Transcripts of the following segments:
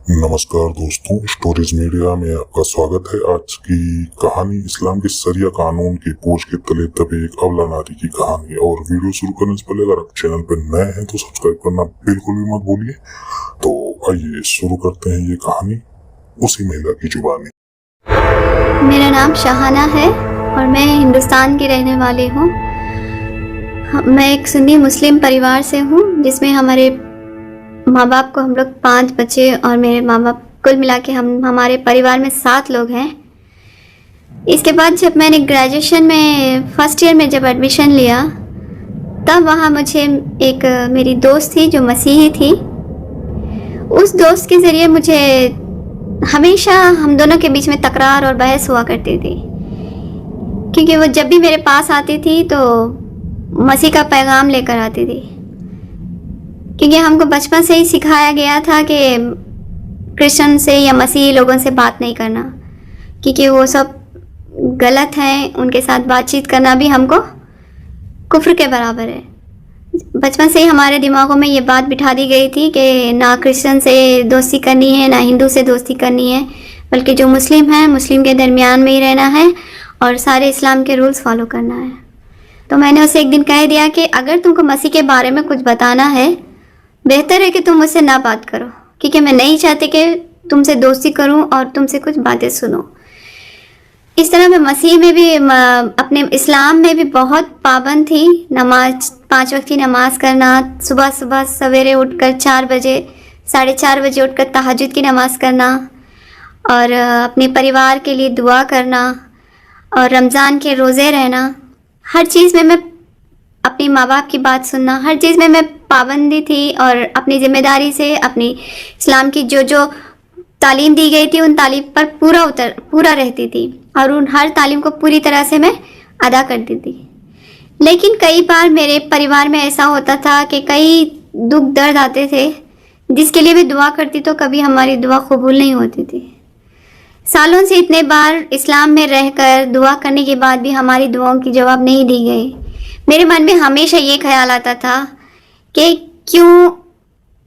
नमस्कार दोस्तों, stories media में आपका स्वागत है। आज की कहानी इस्लाम के शरिया कानून की पोच के तले दबे एक अबला नारी की कहानी। और वीडियो शुरू करने से पहले अगर आप चैनल पर नए हैं तो सब्सक्राइब करना बिल्कुल भी मत भूलिए। तो आइए शुरू करते हैं ये कहानी उसी महिला की जुबानी। मेरा नाम शाहाना है और मैं हिंदुस्तान की रहने वाली हूँ। मैं एक सुन्नी मुस्लिम परिवार से हूँ, जिसमें हमारे माँ बाप को हम लोग 5 बच्चे और मेरे माँ बाप कुल मिला के हमारे परिवार में 7 लोग हैं। इसके बाद जब मैंने ग्रेजुएशन में फर्स्ट ईयर में जब एडमिशन लिया, तब वहाँ मुझे एक मेरी दोस्त थी जो मसीही थी। उस दोस्त के ज़रिए मुझे हमेशा हम दोनों के बीच में तकरार और बहस हुआ करती थी, क्योंकि वो जब भी मेरे पास आती थी तो मसीह का पैगाम लेकर आती थी। क्योंकि हमको बचपन से ही सिखाया गया था कि क्रिश्चियन से या मसीही लोगों से बात नहीं करना, क्योंकि वो सब गलत हैं। उनके साथ बातचीत करना भी हमको कुफ्र के बराबर है। बचपन से ही हमारे दिमागों में ये बात बिठा दी गई थी कि ना क्रिश्चियन से दोस्ती करनी है, ना हिंदू से दोस्ती करनी है, बल्कि जो मुस्लिम है मुस्लिम के दरमियान में ही रहना है और सारे इस्लाम के रूल्स फॉलो करना है। तो मैंने उसे एक दिन कह दिया कि अगर तुमको मसीह के बारे में कुछ बताना है, बेहतर है कि तुम मुझसे ना बात करो, क्योंकि मैं नहीं चाहती कि तुमसे दोस्ती करूं और तुमसे कुछ बातें सुनो। इस तरह मैं मसीह में भी अपने इस्लाम में भी बहुत पाबंद थी। नमाज 5 वक्त की नमाज करना, सुबह सुबह सवेरे उठकर 4 बजे 4:30 बजे उठकर तहज्जुद की नमाज करना और अपने परिवार के लिए दुआ करना और रमज़ान के रोज़े रहना। हर चीज़ में मैं अपने माँ बाप की बात सुनना, हर चीज़ में मैं पाबंदी थी और अपनी ज़िम्मेदारी से अपनी इस्लाम की जो तालीम दी गई थी उन तालीम पर पूरा रहती थी और उन हर तालीम को पूरी तरह से मैं अदा करती थी। लेकिन कई बार मेरे परिवार में ऐसा होता था कि कई दुख दर्द आते थे, जिसके लिए मैं दुआ करती तो कभी हमारी दुआ कबूल नहीं होती थी। सालों से इतने बार इस्लाम में रहकर दुआ करने के बाद भी हमारी दुआओं की जवाब नहीं दी गई। मेरे मन में हमेशा ये ख्याल आता था कि क्यों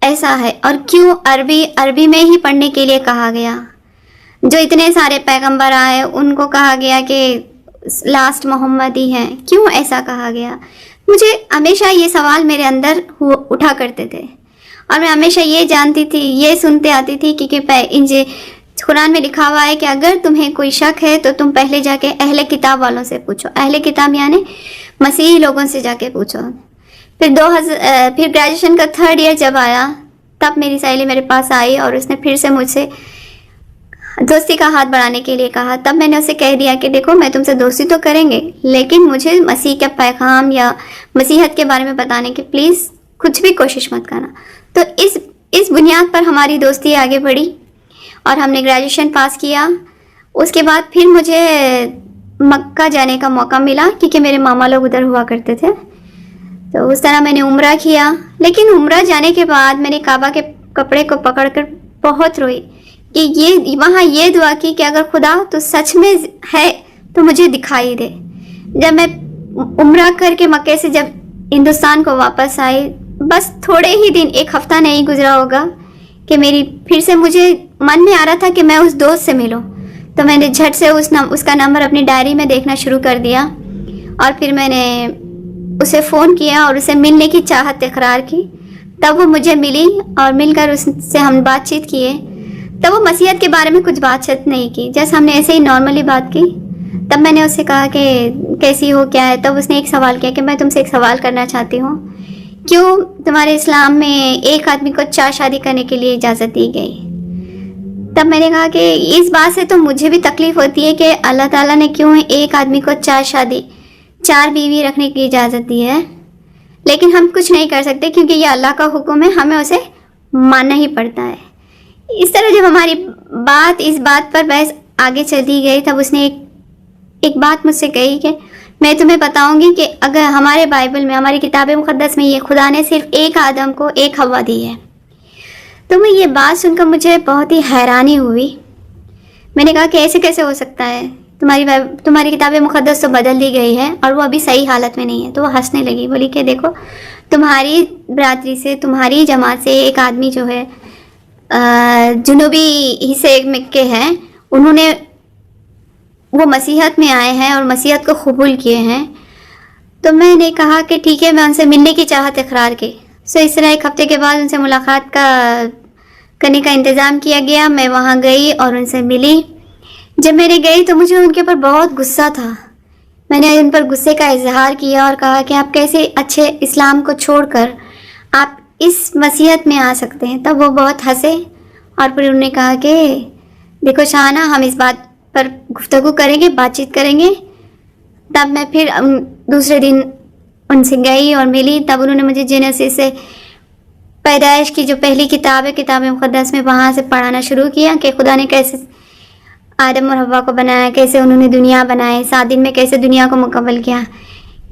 ऐसा है और क्यों अरबी में ही पढ़ने के लिए कहा गया। जो इतने सारे पैगंबर आए उनको कहा गया कि लास्ट मोहम्मद ही हैं, क्यों ऐसा कहा गया। मुझे हमेशा ये सवाल मेरे अंदर उठा करते थे और मैं हमेशा ये जानती थी, ये सुनते आती थी कि कुरान में लिखा हुआ है कि अगर तुम्हें कोई शक है तो तुम पहले जाके अहले किताब वालों से पूछो। अहले किताब यानी मसीही लोगों से जाके पूछो। फिर ग्रेजुएशन का 3rd ईयर जब आया, तब मेरी सहेली मेरे पास आई और उसने फिर से मुझसे दोस्ती का हाथ बढ़ाने के लिए कहा। तब मैंने उसे कह दिया कि देखो, मैं तुमसे दोस्ती तो करेंगे, लेकिन मुझे मसीह का पैगाम या मसीहत के बारे में बताने की प्लीज़ कुछ भी कोशिश मत करना। तो इस बुनियाद पर हमारी दोस्ती आगे बढ़ी और हमने ग्रेजुएशन पास किया। उसके बाद फिर मुझे मक्का जाने का मौका मिला, क्योंकि मेरे मामा लोग उधर हुआ करते थे। तो उस तरह मैंने उम्रा किया। लेकिन उम्रा जाने के बाद मैंने काबा के कपड़े को पकड़कर बहुत रोई कि वहाँ ये दुआ की कि अगर खुदा तो सच में है तो मुझे दिखाई दे। जब मैं उम्रा करके मक्के से जब हिंदुस्तान को वापस आई, बस थोड़े ही दिन, 1 हफ्ता नहीं गुजरा होगा कि फिर से मुझे मन में आ रहा था कि मैं उस दोस्त से मिलूं। तो मैंने झट से उसका नंबर अपनी डायरी में देखना शुरू कर दिया और फिर मैंने उसे फ़ोन किया और उसे मिलने की चाहत इकरार की। तब वो मुझे मिली और मिलकर उससे हम बातचीत किए। तब वो मसीहत के बारे में कुछ बातचीत नहीं की, जैसे हमने ऐसे ही नॉर्मली बात की। तब मैंने उससे कहा कि कैसी हो, क्या है। तब उसने एक सवाल किया कि मैं तुमसे एक सवाल करना चाहती हूँ, क्यों तुम्हारे इस्लाम में एक आदमी को 4 शादी करने के लिए इजाज़त दी गई। तब मैंने कहा कि इस बात से तो मुझे भी तकलीफ़ होती है कि अल्लाह ताला ने क्यों एक आदमी को 4 बीवी रखने की इजाज़त दी है, लेकिन हम कुछ नहीं कर सकते क्योंकि ये अल्लाह का हुक्म है, हमें उसे मानना ही पड़ता है। इस तरह जब हमारी इस बात पर बहस आगे चली गई, तब उसने एक बात मुझसे कही कि मैं तुम्हें बताऊंगी कि अगर हमारे बाइबल में, हमारी किताब मुक़द्दस में, ये खुदा ने सिर्फ एक आदम को एक हवा दी है। तो मैं ये बात सुनकर मुझे बहुत ही हैरानी हुई। मैंने कहा कि ऐसे कैसे हो सकता है, तुम्हारी किताब मुक़द्दस तो बदल दी गई है और वो अभी सही हालत में नहीं है। तो वो हंसने लगी, बोली कि देखो, तुम्हारी बरादरी से, तुम्हारी जमात से एक आदमी जो है जुनूबी हिस्से में के हैं, उन्होंने वो मसीहत में आए हैं और मसीहत को कबूल किए हैं। तो मैंने कहा कि ठीक है, मैं उनसे मिलने की चाहत इकरार की। सो इस तरह 1 हफ्ते के बाद उनसे मुलाकात करने का इंतज़ाम किया गया। मैं वहाँ गई और उनसे मिली। जब मैंने गई तो मुझे उनके ऊपर बहुत गुस्सा था। मैंने उन पर गुस्से का इजहार किया और कहा कि आप कैसे अच्छे इस्लाम को छोड़कर आप इस मसीहत में आ सकते हैं। तब वो बहुत हंसे और फिर उन्होंने कहा कि देखो शाहाना, हम इस बात पर गुफ्तगू करेंगे, बातचीत करेंगे। तब मैं फिर दूसरे दिन उनसे गई और मिली। तब उन्होंने मुझे जेनेसिस से पैदाइश की जो पहली किताब है, किताब मुक़द्दस में, वहाँ से पढ़ाना शुरू किया कि खुदा ने कैसे आदम और हव्वा को बनाया, कैसे उन्होंने दुनिया बनाई, 7 दिन में कैसे दुनिया को मुकम्मल किया।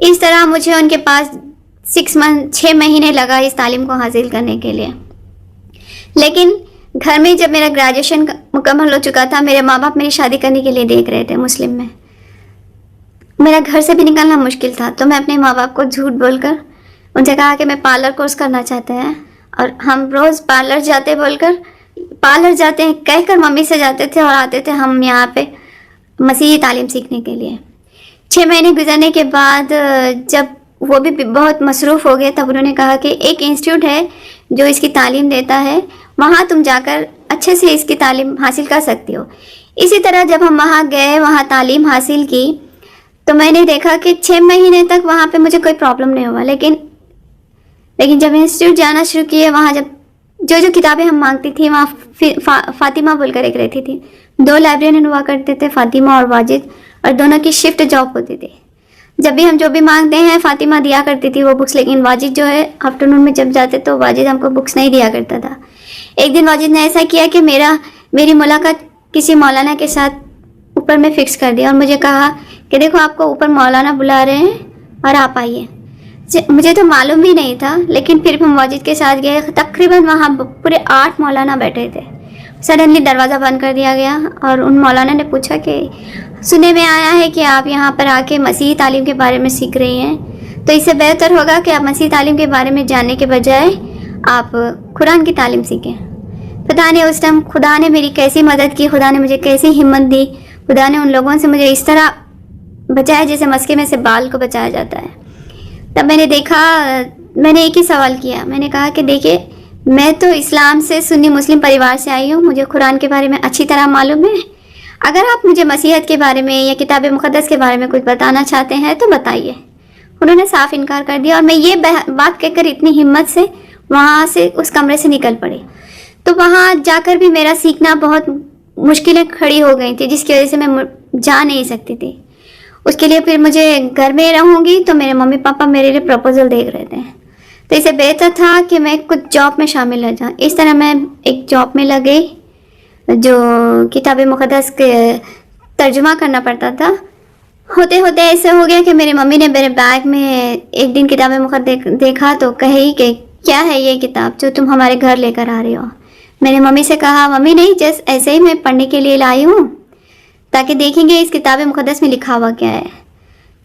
इस तरह मुझे उनके पास 6 महीने लगा इस तालीम को हासिल करने के लिए। लेकिन घर में जब मेरा ग्रेजुएशन मुकम्मल हो चुका था, मेरे माँ बाप मेरी शादी करने के लिए देख रहे थे मुस्लिम में। मेरा घर से भी निकलना मुश्किल था, तो मैं अपने माँ बाप को झूठ बोलकर उनसे कहा कि मैं पार्लर कोर्स करना चाहते हैं, और हम रोज़ पार्लर जाते हैं कहकर मम्मी से जाते थे और आते थे हम यहाँ पे मसीही तालीम सीखने के लिए। 6 महीने गुजरने के बाद जब वो भी बहुत मसरूफ़ हो गए, तब उन्होंने कहा कि एक इंस्टीट्यूट है जो इसकी तालीम देता है, वहाँ तुम जाकर अच्छे से इसकी तालीम हासिल कर सकती हो। इसी तरह जब हम वहाँ गए, वहाँ तालीम हासिल की, तो मैंने देखा कि 6 महीने तक वहाँ पे मुझे कोई प्रॉब्लम नहीं हुआ। लेकिन जब इंस्टीट्यूट जाना शुरू किए, वहाँ जब जो किताबें हम मांगती थी, वहाँ फातिमा बोलकर एक रहती थी। 2 लाइब्रेरियन हुआ करते थे, फातिमा और वाजिद, और दोनों की शिफ्ट जॉब होती थी। जब भी हम जो भी मांगते हैं, फातिमा दिया करती थी वो बुक्स, लेकिन वाजिद जो है आफ्टरनून में जब जाते तो वाजिद हमको बुक्स नहीं दिया करता था। एक दिन वाजिद ने ऐसा किया कि मेरी मुलाकात किसी मौलाना के साथ ऊपर में फ़िक्स कर दिया और मुझे कहा कि देखो आपको ऊपर मौलाना बुला रहे हैं और आप आइए। मुझे तो मालूम भी नहीं था, लेकिन फिर हम वाजिद के साथ गए। तकरीबन वहाँ पूरे 8 मौलाना बैठे थे। सडनली दरवाज़ा बंद कर दिया गया और उन मौलाना ने पूछा कि सुनने में आया है कि आप यहाँ पर आके मसीही तालीम के बारे में सीख रही हैं, तो इससे बेहतर होगा कि आप मसीही तालीम के बारे में जानने के बजाय आप कुरान की तालीम सीखें। पता नहीं उस टाइम खुदा ने मेरी कैसी मदद की, खुदा ने मुझे कैसी हिम्मत दी, खुदा ने उन लोगों से मुझे इस तरह बचाया जैसे मस्के में से बाल को बचाया जाता है। तब मैंने एक ही सवाल किया। मैंने कहा कि देखिए, मैं तो इस्लाम से सुन्नी मुस्लिम परिवार से आई हूँ, मुझे कुरान के बारे में अच्छी तरह मालूम है। अगर आप मुझे मसीहत के बारे में या किताब मुक़द्दस के बारे में कुछ बताना चाहते हैं तो बताइए। उन्होंने साफ इनकार कर दिया और मैं ये बात कहकर इतनी हिम्मत से वहाँ से उस कमरे से निकल पड़ी। तो वहाँ जाकर भी मेरा सीखना बहुत मुश्किलें खड़ी हो गई थी, जिसकी वजह से मैं जा नहीं सकती थी। उसके लिए फिर मुझे घर में रहूँगी तो मेरे मम्मी पापा मेरे लिए प्रपोजल देख रहे थे, तो इससे बेहतर था कि मैं कुछ जॉब में शामिल हो जाऊँ। इस तरह मैं एक जॉब में लग गई जो किताब मुक़द्दस के तर्जुमा करना पड़ता था। होते होते ऐसे हो गया कि मेरी मम्मी ने मेरे बैग में एक दिन किताब मुक़द्दस देखा तो कही कि क्या है ये किताब जो तुम हमारे घर लेकर आ रही हो। मैंने मम्मी से कहा, मम्मी नहीं, जस्ट ऐसे ही मैं पढ़ने के लिए लाई हूँ ताकि देखेंगे इस किताब मुक़द्दस में लिखा हुआ क्या है।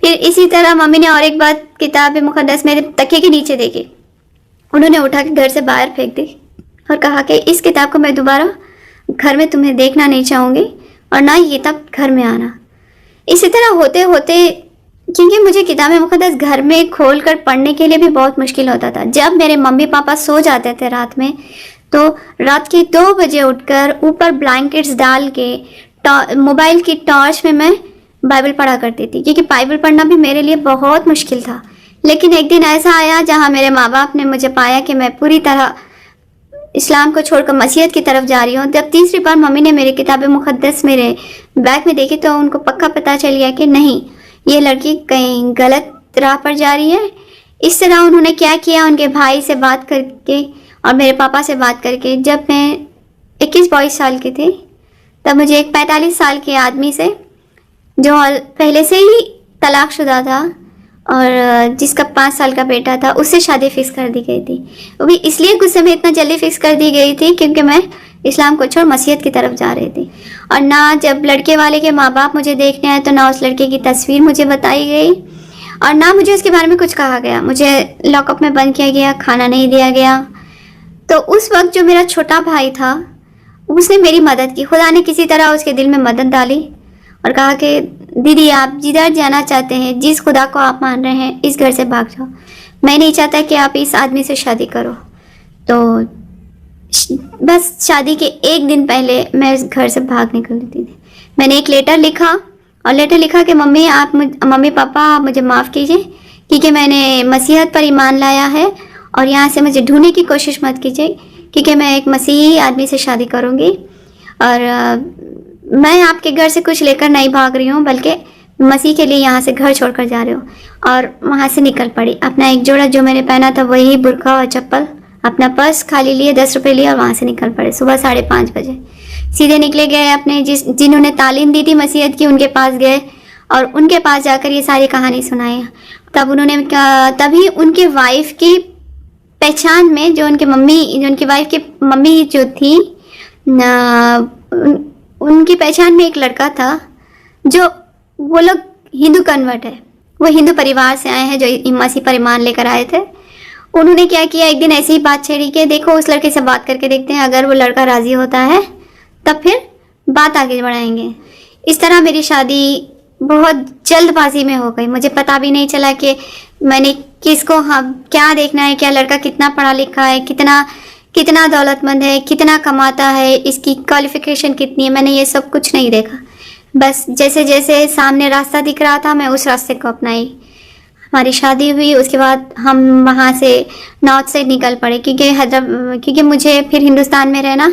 फिर इसी तरह मम्मी ने और एक बात किताब मुक़द्दस मेरे तकिए के नीचे देखी। उन्होंने उठा के घर से बाहर फेंक दी और कहा कि इस किताब को मैं दोबारा घर में तुम्हें देखना नहीं चाहूँगी और ना ये तब घर में आना। इसी तरह होते होते, क्योंकि मुझे किताब मुक़द्दस घर में खोल कर पढ़ने के लिए भी बहुत मुश्किल होता था। जब मेरे मम्मी पापा सो जाते थे रात में, तो रात के 2 बजे उठकर ऊपर ब्लैंकेट्स डाल के मोबाइल की टॉर्च में मैं बाइबल पढ़ा करती थी, क्योंकि बाइबल पढ़ना भी मेरे लिए बहुत मुश्किल था। लेकिन एक दिन ऐसा आया जहाँ मेरे माँ बाप ने मुझे पाया कि मैं पूरी तरह इस्लाम को छोड़कर मसीहत की तरफ जा रही हूँ। जब तीसरी बार मम्मी ने मेरी किताब मुक़द्दस मेरे बैग में देखी तो उनको पक्का पता चल गया कि नहीं, ये लड़की कहीं गलत राह पर जा रही है। इस तरह उन्होंने क्या किया, उनके भाई से बात करके और मेरे पापा से बात करके, जब मैं 21-22 साल की थी, तब मुझे एक 45 साल के आदमी से, जो पहले से ही तलाकशुदा था और जिसका 5 साल का बेटा था, उससे शादी फिक्स कर दी गई थी। वो भी इसलिए कुछ समय इतना जल्दी फिक्स कर दी गई थी क्योंकि मैं इस्लाम को छोड़ मसीहत की तरफ जा रही थी। और ना जब लड़के वाले के माँ बाप मुझे देखने आए तो ना उस लड़के की तस्वीर मुझे बताई गई और ना मुझे उसके बारे में कुछ कहा गया। मुझे लॉकअप में बंद किया गया, खाना नहीं दिया गया। तो उस वक्त जो मेरा छोटा भाई था उसने मेरी मदद की। खुदा ने किसी तरह उसके दिल में मदद डाली और कहा कि दीदी आप जिधर जाना चाहते हैं, जिस खुदा को आप मान रहे हैं, इस घर से भाग जाओ। मैं नहीं चाहता कि आप इस आदमी से शादी करो। तो बस शादी के एक दिन पहले मैं इस घर से भाग निकल थी। मैंने एक लेटर लिखा और लेटर लिखा कि मम्मी पापा आप मुझे माफ़ कीजिए क्योंकि मैंने मसीहत पर ईमान लाया है और यहाँ से मुझे ढूंढने की कोशिश मत कीजिए क्योंकि मैं एक मसीही आदमी से शादी करूँगी और मैं आपके घर से कुछ लेकर नहीं भाग रही हूँ बल्कि मसीह के लिए यहाँ से घर छोड़कर जा रही हूँ। और वहाँ से निकल पड़ी। अपना एक जोड़ा जो मैंने पहना था वही बुर्का और चप्पल, अपना पर्स खाली लिए, 10 रुपये लिए और वहाँ से निकल पड़े। सुबह 5:30 बजे सीधे निकले गए अपने जिन्होंने तालीम दी थी मसीहत की उनके पास गए और उनके पास जाकर ये सारी कहानी सुनाई। तभी उनके वाइफ की पहचान में जो उनकी वाइफ की मम्मी जो थी उनकी पहचान में एक लड़का था जो वो लोग हिंदू कन्वर्ट है, वो हिंदू परिवार से आए हैं जो मसीह पर ईमान लेकर आए थे। उन्होंने क्या किया, एक दिन ऐसी ही बात छेड़ी कि देखो उस लड़के से बात करके देखते हैं, अगर वो लड़का राज़ी होता है तब फिर बात आगे बढ़ाएंगे। इस तरह मेरी शादी बहुत जल्दबाजी में हो गई। मुझे पता भी नहीं चला कि मैंने किसको क्या देखना है, क्या लड़का कितना पढ़ा लिखा है, कितना दौलतमंद है, कितना कमाता है, इसकी क्वालिफिकेशन कितनी है, मैंने ये सब कुछ नहीं देखा। बस जैसे जैसे सामने रास्ता दिख रहा था मैं उस रास्ते को अपनाई। हमारी शादी हुई, उसके बाद हम वहाँ से नॉर्थ साइड निकल पड़े क्योंकि मुझे फिर हिंदुस्तान में रहना,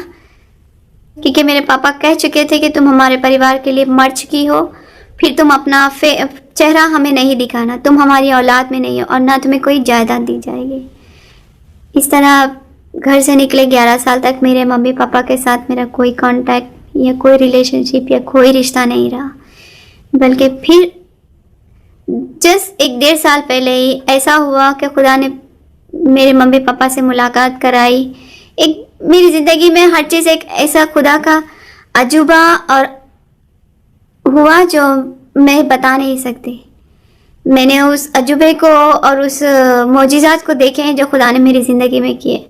क्योंकि मेरे पापा कह चुके थे कि तुम हमारे परिवार के लिए मर चुकी हो, फिर तुम अपना चेहरा हमें नहीं दिखाना, तुम हमारी औलाद में नहीं हो और ना तुम्हें कोई जायदाद दी जाएगी। इस तरह घर से निकले 11 साल तक मेरे मम्मी पापा के साथ मेरा कोई कांटेक्ट या कोई रिलेशनशिप या कोई रिश्ता नहीं रहा। बल्कि फिर जस्ट 1-1.5 साल पहले ही ऐसा हुआ कि खुदा ने मेरे मम्मी पापा से मुलाकात कराई। एक मेरी ज़िंदगी में हर चीज़ एक ऐसा खुदा का अजूबा और हुआ जो मैं बता नहीं सकती। मैंने उस अजूबे को और उस मोजिज़ात को देखे हैं जो खुदा ने मेरी ज़िंदगी में किए।